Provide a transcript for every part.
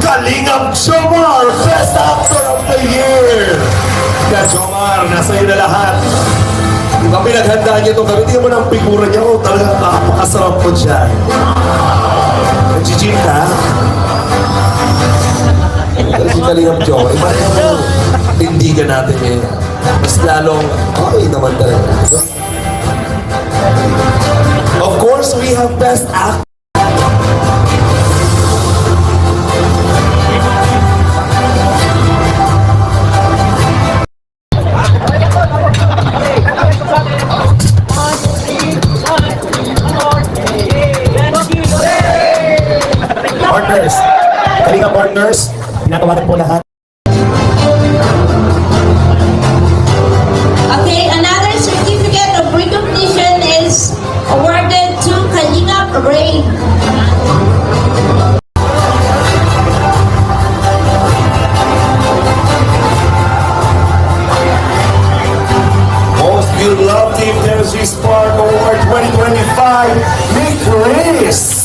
Kalingap Jomar, Best Actor of the Year! Kaya Jomar, nasa iyo na lahat. Diba pinaghandaan niyo itong gabi? Tingnan mo ng figura niya. Oh, talagang napakasarap mo dyan. Nag-gym ka? Si Kalingap Jomar, imagine mo, tindigan natin eh. Mas lalong, ay naman talaga. Of course, we have Best Actor. Partners, Kalinga partners, pinatawagan po lahat. Okay, another certificate of recognition is awarded to Kalinga Ray. Most Viewed Love Team Chemistry Spark Award 2025, Nick Reyes.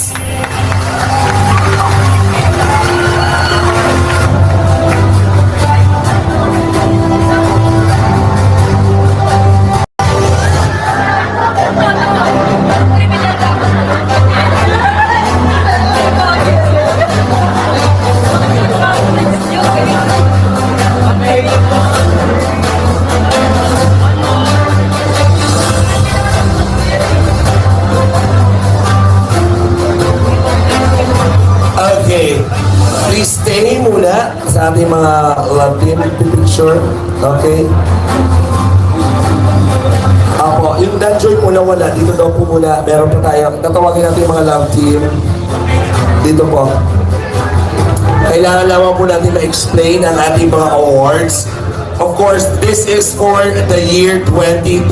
Okay, please stay muna sa ating mga love team picture. Okay? Ako, yung Danjoy po na wala, dito daw po muna. Meron pa tayo. Tatawagin natin yung mga love team. Dito po. Kailangan lamang po natin na-explain ang ating mga awards. Of course, this is for the year 2025.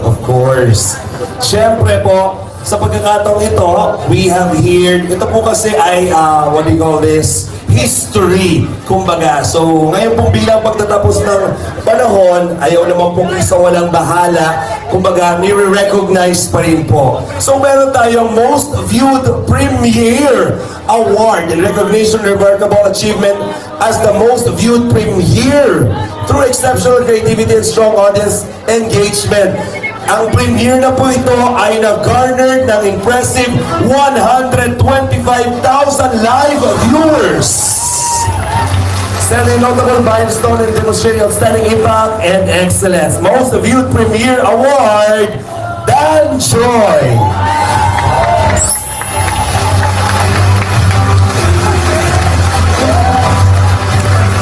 Of course. Siyempre po, sa pagkakataong ito, we have here, ito po kasi ay, what do you call this? History, kumbaga. So, ngayon pong bilang pagtatapos ng panahon, ayaw naman pong isa walang bahala, kumbaga, nire-recognize pa rin po. So, meron tayong Most Viewed Premiere Award in recognition remarkable achievement as the most viewed premiere through exceptional creativity and strong audience engagement. Ang premiere na po ito ay nag-garner ng impressive 125,000 live viewers. Setting notable milestone and demonstrating outstanding impact and excellence. Most viewed premiere award, Dan Joy.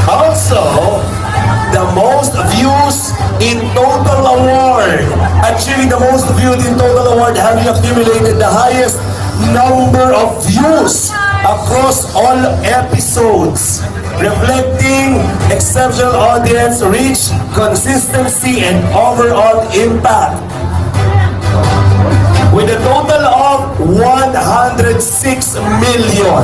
Also, the most views in total award. Achieving the most viewed in total award, having accumulated the highest number of views across all episodes, reflecting exceptional audience reach, consistency, and overall impact. With a total of 106 million.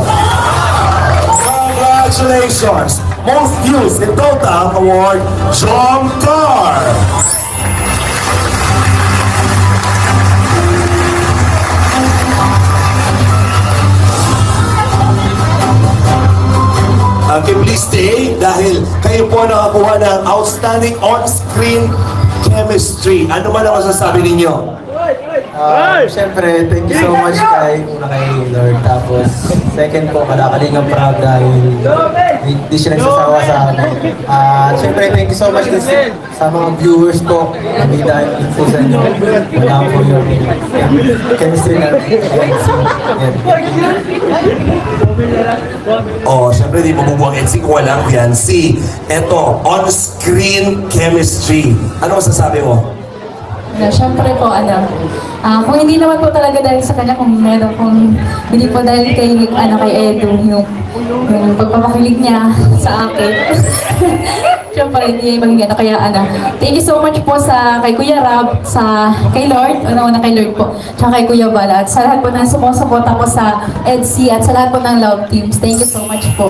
Congratulations! Most views in total award, John Carr. Okay, please stay dahil kayo po nakakuha ng outstanding on-screen chemistry. Ano man ang masasabi ninyo? Siyempre, thank you so much kay Lord. Tapos, second po, Kalingap Prab dahil hindi siya nagsasawa sa amin. Siyempre, thank you so much sa mga viewers po. Hindi dahil po sa inyo. Wala po yung chemistry na Oh, syempre di mabubuang NC kung walang fiancé. Eto, on-screen chemistry. Ano masasabi mo? Siyempre po, kung hindi naman po talaga dahil sa kanya, kung meron kung hindi po dahil kay Edu, yung pagpapakilig niya sa akin. Siyempre, hindi magiging kaya thank you so much po kay Kuya Rab, kay Lord, una kay Lord po, tsaka kay Kuya Bala, at sa lahat po ng sumusuporta po sa EDC, at sa lahat po ng love teams. Thank you so much po.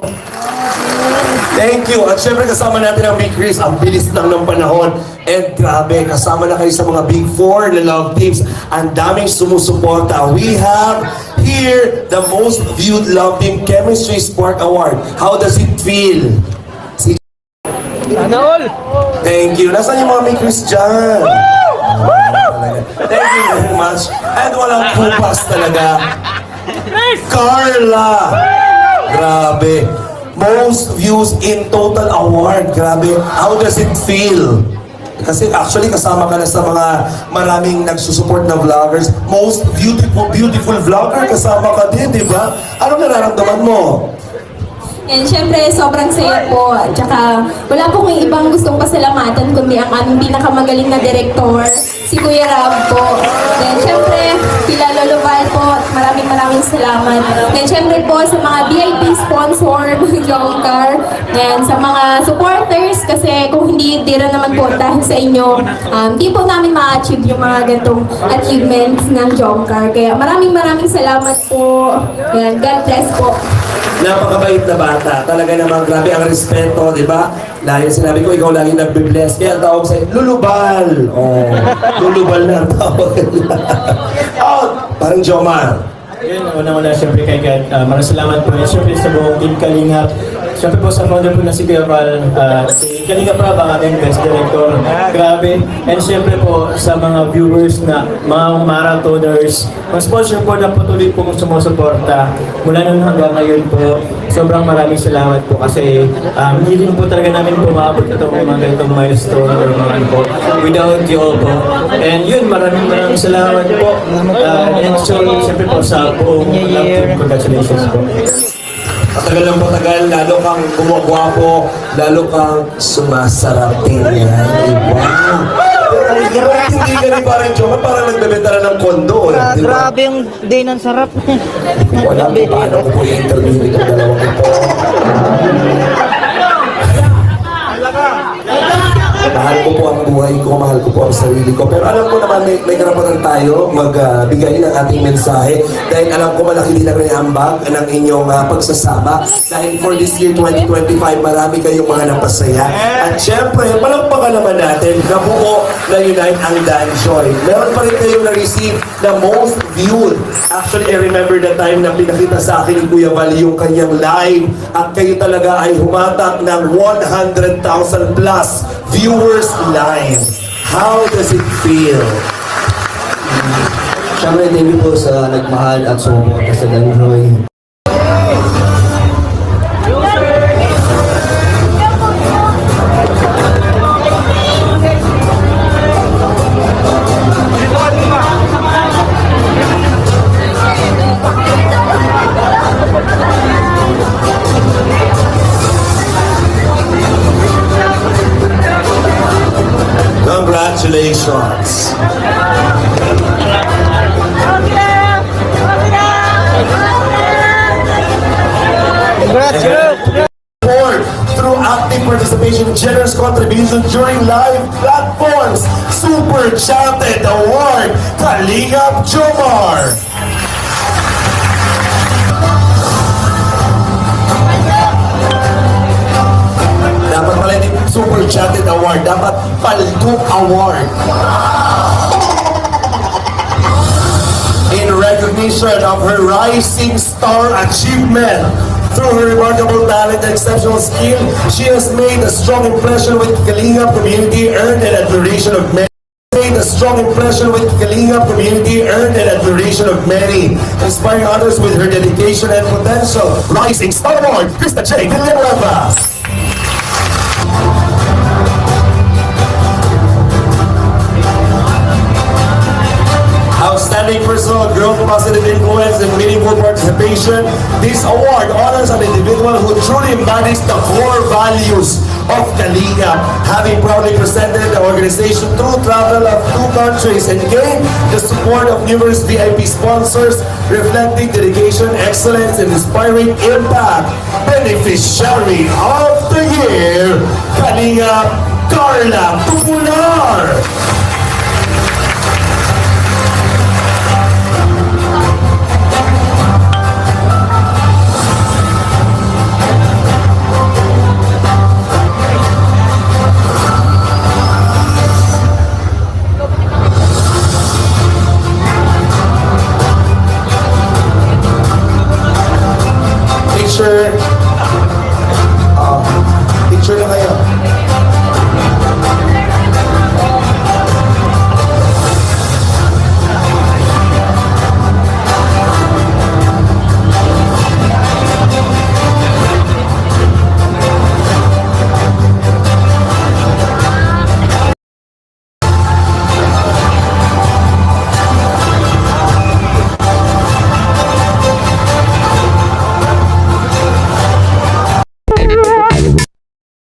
Thank you. At syempre kasama natin ang Big Chris. Ang bilis lang ng panahon. And grabe, kasama na kayo sa mga Big Four na love teams. Ang daming sumusuporta. We have here the most viewed Love Team Chemistry Spark Award. How does it feel? Si Thank you. Nasaan yung mga may Christian? Thank you very much. And walang kupas talaga. Carla! Grabe. Most views in total award. Grabe. How does it feel? Kasi actually kasama ka na sa mga maraming nagsusupport na vloggers. Most beautiful vlogger kasama ka din, di ba? Anong nararamdaman mo? And syempre, sobrang saya po. Tsaka, wala po kong ibang gustong pasalamatan kundi ang aming pinakamagaling na direktor, si Kuya Rab po. And syempre, kila Lolo Val po, maraming salamat. And syempre po, sa mga VIP sponsor, mga Jongkar, and sa mga supporters, kasi kung hindi rin naman po dahil sa inyo, di po namin ma-achieve yung mga gantong achievements ng Jongkar. Kaya maraming salamat po. And God bless po. Napakabait na bata. Talaga namang grabe ang respeto, di ba? Dahil sinabi ko, ikaw lagi nagbe-bless. Kaya ang tawag sa'yo, Lulubal. Oh, Lulubal na ang tawag. Oh, parang Jomar. Yun, una-una siyempre kay God. Maraming salamat po. Siyempre sa buong Team Kalingap. Siyempre po sa founder po na si Kuya Val, si Kalingap Rab, ang aming best director. Grabe. And siyempre po sa mga viewers na mga marathoners, mga sponsor po na patuloy po sumusuporta. Mula nun hanggang ngayon po, sobrang maraming salamat po kasi hindi din po talaga namin pumaabot itong mga ganitong milestone or mga ano po. Without you all po. And yun, maraming salamat po. And so, siyempre po sa buong Love Team, congratulations po. Patagal ng patagal, lalo kang gumagwapo, lalo kang sumasarap tingnan. Pero hindi ka rin parang Jomar, parang nagbebenta na ng kondo. Di ba? Grabe yung day ng sarap. Hindi ko alam kung paano ko po i-interview itong dalawang ito. Mahal ko po ang buhay ko, mahal ko po ang sarili ko. Pero alam ko naman may karapatan tayo magbigay ng ating mensahe. Dahil alam ko malaki din ang reambag ng inyong pagsasama. Dahil for this year 2025, marami kayong mga napasaya. At syempre, palagpakan naman natin na buo na Unite ang Dan Joy. Meron pa rin kayong na-receive na most viewed. Actually, I remember the time na pinakita sa akin ni Kuya Val yung kanyang live. At kayo talaga ay humatak ng 100,000 plus viewers live. How does it feel? Siyempre, thank you po sa nagmahal at sumuporta sa Danjoy. Congratulations. Through active participation, generous contribution during live platforms, Super Chatted Award, Kalingap Jomar. Dapat pala hindi Super Chatted Award, dapat Paldo Award. In recognition of her rising star achievement, through her remarkable talent and exceptional skill, she has made a strong impression with Kalingap community, earned an admiration of many. Made a strong impression with Kalingap community, earned an admiration of many, inspiring others with her dedication and potential. Rising Star Award, Krista J. Villanueva. Outstanding personal growth, positive influence, and meaningful participation. This award honors an individual who truly embodies the core values of Kalingap, having proudly presented the organization through travel of 2 countries and gained the support of numerous VIP sponsors, reflecting dedication, excellence, and inspiring impact. Beneficiary of the Year, Kalingap Carla Tupular.